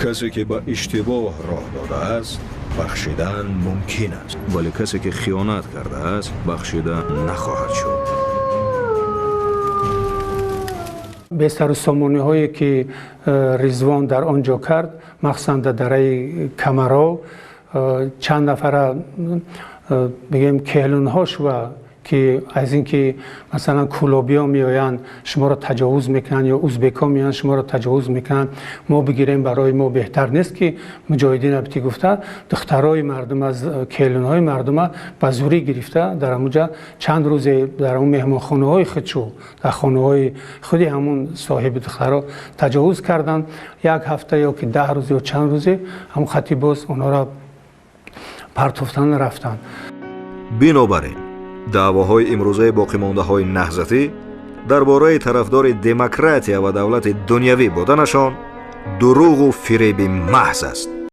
کسی که به اشتباه راه داده است بخشیدن ممکن است، ولی کسی که خیانت کرده است بخشیده نخواهد شد. بستر سامانی هایی که رضوان در آنجا کرد، مخصوصا در دره کمرا، چند نفر بگیم کهلون هاش و که از اینکه مثلا کولابیا میآیند شما را تجاوز میکنن یا ازبکا میان شما را تجاوز میکنن، ما بگیریم برای ما بهتر نیست که مجاهدین ابتی گفته دخترای مردم از کهلون های مردم به زوری گرفته در اونجا چند روز در اون مهمانخانه های خودشو در خانه های خودی همون صاحب دخترها تجاوز کردن. یک هفته یا که 10 روز یا چند روزه هم خطی باز اونا را پرتوفتن رفتن. بنابراین دعواهای امروزه باقیمانده‌های نهضتی درباره طرفدار دموکراتیا و دولت دنیوی بودنشان دروغ و فریب محض است.